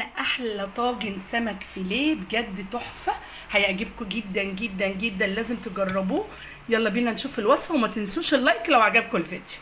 احلى طاجن سمك فيليه بجد تحفه. هيعجبكم جدا جدا جدا، لازم تجربوه. يلا بينا نشوف الوصفه، وما تنسوش اللايك لو عجبكم الفيديو.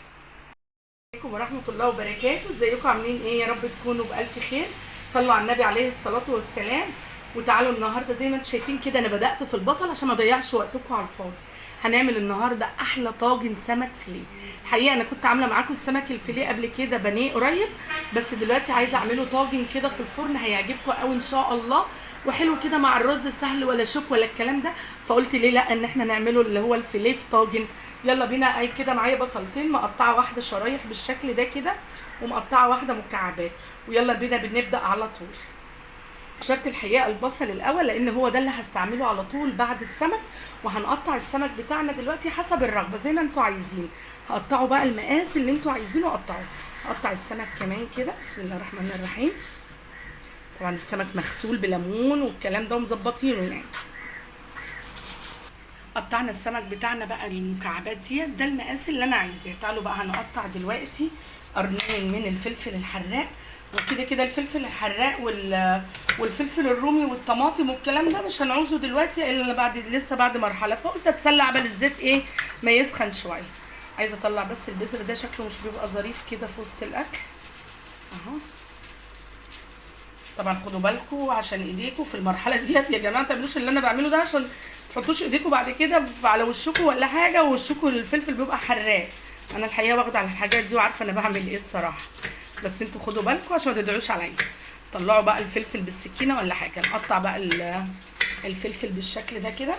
عليكم ورحمه الله وبركاته، ازيكم عاملين ايه؟ يا رب تكونوا بالف خير. صلوا على النبي عليه الصلاه والسلام. وتعالوا النهارده زي ما انتم شايفين كده، انا بدات في البصل عشان ما اضيعش وقتكم على الفاضي. هنعمل النهارده احلى طاجن سمك فيليه. الحقيقه انا كنت عامله معاكم السمك الفيليه قبل كده بانيه قريب، بس دلوقتي عايزه اعمله طاجن كده في الفرن، هيعجبكم قوي ان شاء الله. وحلو كده مع الرز، سهل ولا شوك ولا الكلام ده. فقلت ليه لا ان احنا نعمله اللي هو الفيليه في طاجن. يلا بينا. اي كده معايا بصلتين مقطعه واحده شرايح بالشكل ده كده، ومقطعه واحده مكعبات. ويلا بينا بنبدا على طول. شرط الحقيقه البصل الاول، لان هو ده اللي هستعمله على طول بعد السمك. وهنقطع السمك بتاعنا دلوقتي حسب الرغبه زي ما انتوا عايزين. هقطعوا بقى المقاس اللي انتوا عايزينه قطعوه. هقطع السمك كمان كده، بسم الله الرحمن الرحيم. طبعا السمك مغسول بليمون والكلام ده ومظبطينه يعني. قطعنا السمك بتاعنا بقى المكعبات دي، ده المقاس اللي انا عايزاه. تعالوا بقى هنقطع دلوقتي قرنين من الفلفل الحراق. وكده كده الفلفل الحراق والفلفل الرومي والطماطم والكلام ده مش هنعوزه دلوقتي الا لسه بعد مرحله. فقلت اتسلى قبل الزيت ايه ما يسخن شويه. عايزه اطلع بس البذر ده، شكله مش بيبقى ظريف كده في وسط الاكل اهو. طبعا خدوا بالكم عشان ايديكم في المرحله ديت يا جماعه، ما تعملوش اللي انا بعمله ده عشان تحطوش ايديكم بعد كده على وشكم ولا حاجه، ووشكم الفلفل بيبقى حراق. انا الحقيقه واخده على الحاجات دي وعارفه انا بعمل ايه الصراحه، بس انتوا خدوا بالكم عشان ما تدعوش عليا. طلعوا بقى الفلفل بالسكينه ولا حاجه. نقطع بقى الفلفل بالشكل ده كده.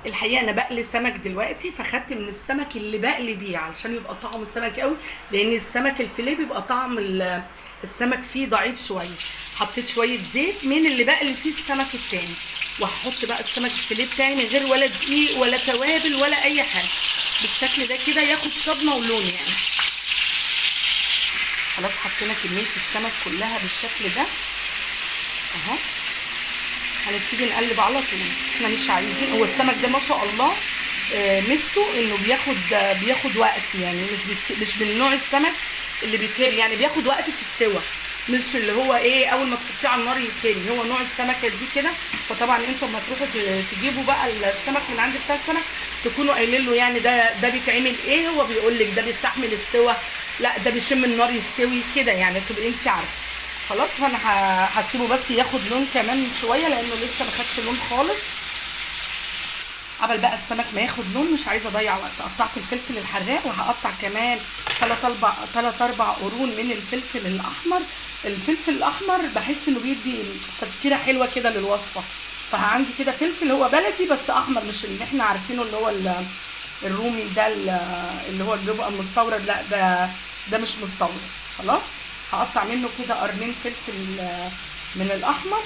الحقيقه انا بقلي سمك دلوقتي، فخدت من السمك اللي بقلي بيه علشان يبقى طعم السمك قوي، لان السمك الفيليه بيبقى طعم السمك فيه ضعيف شويه. حطيت شويه زيت من اللي بقلي فيه السمك التاني، وهحط بقى السمك الفيليه بتاعي من غير ولا دقيق ولا توابل ولا اي حاجه، بالشكل ده كده ياخد صدمه ولون يعني. خلاص حطينا كميه السمك كلها بالشكل ده اهو. هنبتدي نقلب على طول. احنا مش عايزين، هو السمك ده ما شاء الله ميزته انه بياخد وقت يعني، مش من نوع السمك اللي بيتهري يعني، بياخد وقت في السوى، مش اللي هو ايه اول ما تحطيه على النار يتهري. هو نوع السمكه دي كده. فطبعا انتوا لما تروحوا تجيبوا بقى السمك من عند بتاع السمك، تكونوا قايلين له يعني ده بيتعمل ايه. هو بيقول لك ده بيستحمل السوى، لا ده بيشم النار يستوي كده يعني، تبقي انت عارفه. خلاص فانا هسيبه بس ياخد لون كمان شويه، لانه لسه ما خدش لون خالص. قبل بقى السمك ما ياخد لون مش عايزه اضيع وقت، قطعت الفلفل الحراق، وهقطع كمان 3 4 قرون من الفلفل الاحمر. الفلفل الاحمر بحس انه بيدي تسكيره حلوه كده للوصفه. فعندي كده فلفل هو بلدي بس احمر، مش اللي احنا عارفينه اللي هو الرومي ده اللي هو بيبقى مستورد، لا ده مش مستورد. خلاص هقطع منه كده قرنين فلفل من الاحمر.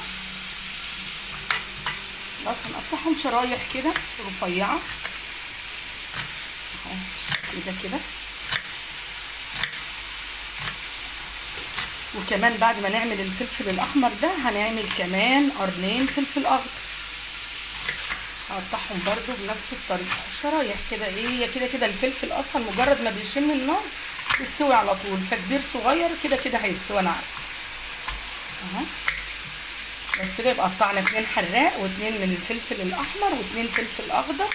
بس هنقطعهم شرايح كده رفيعه اهو بالشكل ده كده. وكمان بعد ما نعمل الفلفل الاحمر ده هنعمل كمان قرنين فلفل اخضر، هقطعهم برده بنفس الطريقه شرايح كده. ايه هي كده كده الفلفل اصلا مجرد ما بيشم النار يستوي على طول، فكبير صغير كده كده هيستوي انا عارفه اهو. بس كده يبقى قطعنا 2 حراق و2 من الفلفل الاحمر و2 فلفل اخضر،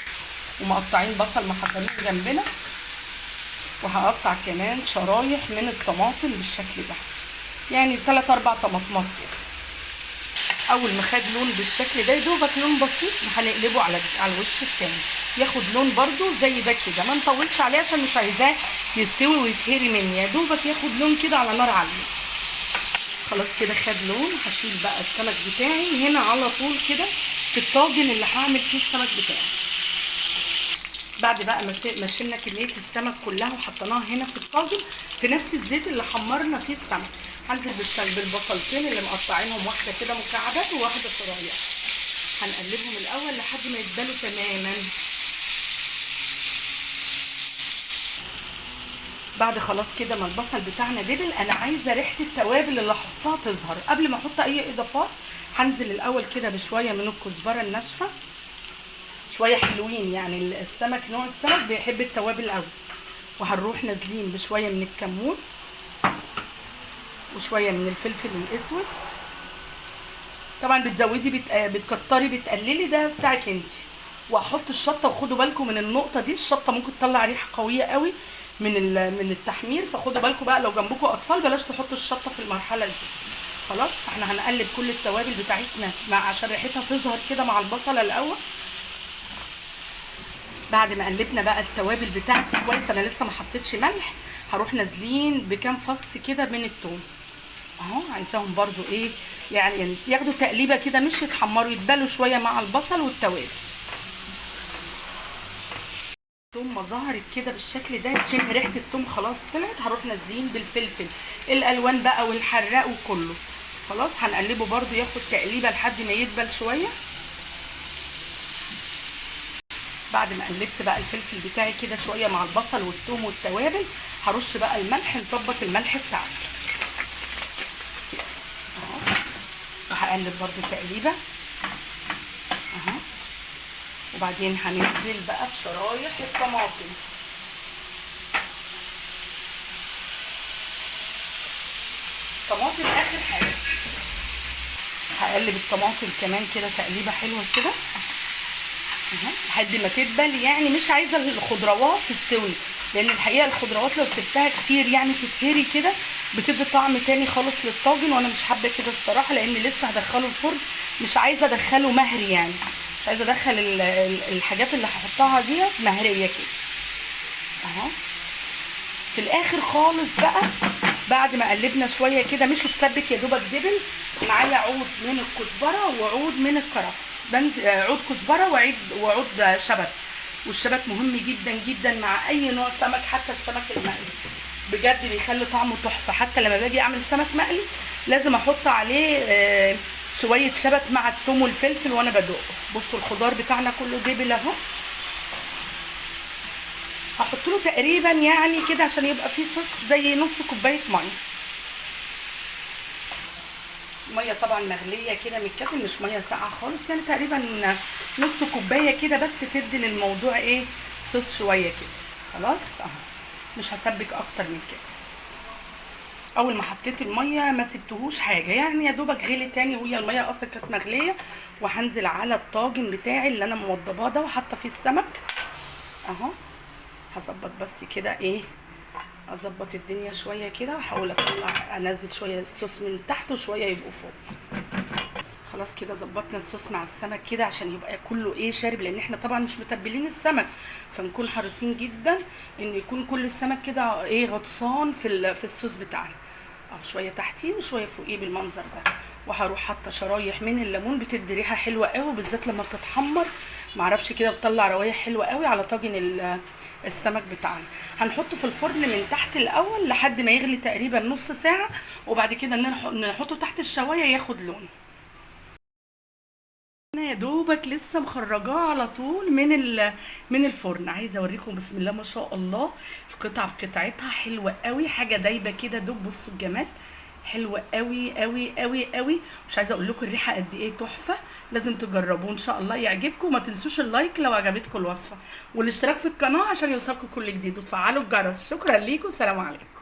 ومقطعين بصل محضرين جنبنا. وهقطع كمان شرايح من الطماطم بالشكل ده، يعني 3 4 طماطمات كده. اول ما خد لون بالشكل ده يدوبك لون بسيط، هنقلبه على الوش التاني ياخد لون برده زي ده كده. ما نطولش عليه عشان مش عايزاه يستوي ويتهري مني، يا دوبك ياخد لون كده على نار عاليه. خلاص كده خد لون. هشيل بقى السمك بتاعي هنا على طول كده في الطاجن اللي هعمل فيه السمك بتاعي. بعد بقى ما شلنا كميه السمك كلها وحطيناها هنا في الطاجن في نفس الزيت اللي حمرنا فيه السمك، هنزل بالبصلتين اللي مقطعينهم، واحده كده مكعبات وواحده شرايح. هنقلبهم الاول لحد ما يدبلوا تماما. بعد خلاص كده ما البصل بتاعنا دبل، انا عايزه ريحه التوابل اللي احطها تظهر. قبل ما احط اي اضافات هنزل الاول كده بشويه من الكزبره الناشفه، شويه حلوين يعني. السمك نوع السمك بيحب التوابل قوي. وهنروح نازلين بشويه من الكمون، وشويه من الفلفل الاسود. طبعا بتزودي بتكتري بتقللي، ده بتاعك انت. واحط الشطه، وخدوا بالكم من النقطه دي، الشطه ممكن تطلع ريحه قويه قوي من التحمير، فخدوا بالكم بقى لو جنبكم اطفال بلاش تحطوا الشطه في المرحله دي. خلاص، فاحنا هنقلب كل التوابل بتاعتنا عشان ريحتها تظهر كده مع البصله الاول. بعد ما قلبنا بقى التوابل بتاعتي كويس، انا لسه ما حطيتش ملح، هروح نازلين بكام فص كده من الثوم اهو. عايزاهم برضو ايه يعني ياخدوا تقليبه كده، مش يتحمروا، يتبلوا شويه مع البصل والتوابل. الثوم ما ظهرت كده بالشكل ده، تشم ريحه الثوم خلاص طلعت، هروح نازلين بالفلفل الالوان بقى والحراق وكله. خلاص هنقلبه برضو ياخد تقليبه لحد ما يدبل شويه. بعد ما قلبت بقى الفلفل بتاعي كده شويه مع البصل والثوم والتوابل، هرش بقى الملح، نظبط الملح بتاعنا اهو. وهقلب برضو تقليبه اهو. وبعدين هننزل بقى بشرايح الطماطم. طماطم اخر حاجه. هقلب الطماطم كمان كده تقليبه حلوه كده اهو لحد ما تدبل. يعني مش عايزه الخضروات تستوي، لان الحقيقه الخضروات لو سبتها كتير يعني تتهري كده بتدي طعم تاني خالص للطاجن، وانا مش حابه كده الصراحه، لان لسه هدخله الفرن، مش عايزه ادخله مهري، يعني مش عايزه ادخل الحاجات اللي هحطها ديت مهريه كده اهو. في الاخر خالص بقى بعد ما قلبنا شويه كده مش هتسبك يا دوبك دبل، معايا عود من الكزبره وعود من الكرفس، عود كزبره وعود شبت. والشبت مهم جدا جدا مع اي نوع سمك، حتى السمك المقلي بجد بيخلي طعمه تحفه. حتى لما باجي اعمل سمك مقلي لازم احط عليه شويه شبت مع الثوم والفلفل وانا بدوقه. بصوا الخضار بتاعنا كله دبل اهو. هحط له تقريبا يعني كده عشان يبقى فيه صوص زي نص كوبايه ميه طبعا مغليه كده من الكاتل، مش ميه ساقعه خالص، يعني تقريبا نص كوبايه كده بس تدي للموضوع ايه صوص شويه كده. خلاص اهو، مش هسبك اكتر من كده. اول ما حطيت الميه ما سبتهوش حاجه، يعني يا دوبك غلي تاني وهي الميه اصلا كانت مغليه. وهنزل على الطاجن بتاعي اللي انا موضباه ده وحاطه فيه السمك اهو. هظبط بس كده ايه، اظبط الدنيا شويه كده واحاول انزل شويه الصوص من تحت وشويه يبقوا فوق. خلاص كده ظبطنا الصوص مع السمك كده عشان يبقى كله ايه شارب، لان احنا طبعا مش متبلين السمك، فنكون حريصين جدا ان يكون كل السمك كده ايه غطسان في الصوص بتاعنا اهو، شويه تحتيه وشويه فوقيه بالمنظر ده. وهروح حاطه شرايح من الليمون، بتدي ريحه حلوه قوي بالذات لما بتتحمر، معرفش كده بتطلع روايح حلوه قوي على طاجن السمك بتاعنا. هنحطه في الفرن من تحت الاول لحد ما يغلي تقريبا نص ساعه، وبعد كده نحطه تحت الشوايه ياخد لون. انا يا دوبك لسه مخرجاه على طول من الفرن. عايزه اوريكم بسم الله ما شاء الله القطعه بقطعتها حلوه قوي، حاجه دايبه كده دوب. بصوا الجمال، حلوه قوي قوي قوي قوي. مش عايزه اقول لكم الريحه قد ايه تحفه، لازم تجربوه ان شاء الله يعجبكم. ما تنسوش اللايك لو عجبتكم الوصفه، والاشتراك في القناه عشان يوصلكم كل جديد، وتفعلوا الجرس. شكرا ليكم، سلام عليكم.